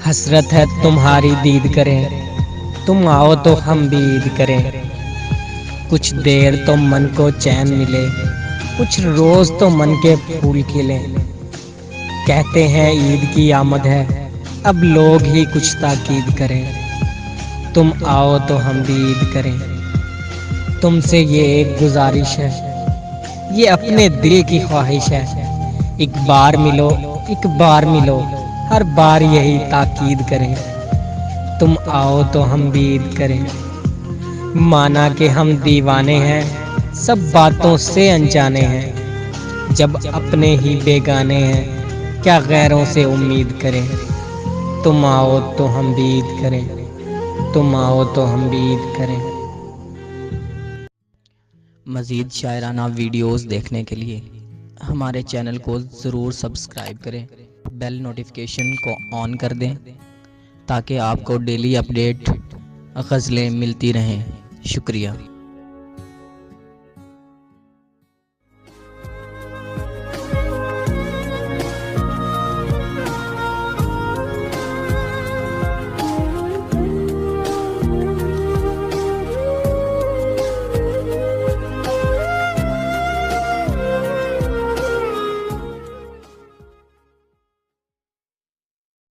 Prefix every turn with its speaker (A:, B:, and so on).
A: हसरत है तुम्हारी दीद करें, तुम आओ तो हम भी ईद करें। कुछ देर तो मन को चैन मिले, कुछ रोज तो मन के फूल खिले। कहते हैं ईद की आमद है, अब लोग ही कुछ ताकीद करें। तुम आओ तो हम भी ईद करें। तुमसे ये एक गुजारिश है, ये अपने दिल की ख्वाहिश है। एक बार मिलो, एक बार मिलो, हर बार यही ताकीद करें। तुम आओ तो हम भी ईद करें। माना कि हम दीवाने हैं, सब बातों से अनजाने हैं। जब अपने ही बेगाने हैं, क्या गैरों से उम्मीद करें। तुम आओ तो हम भी ईद करें, तुम आओ तो हम भी ईद करें।
B: मज़ीद शायराना वीडियोस देखने के लिए हमारे चैनल को ज़रूर सब्सक्राइब करें, बेल नोटिफिकेशन को ऑन कर दें ताकि आपको डेली अपडेट गज़लें मिलती रहें। शुक्रिया।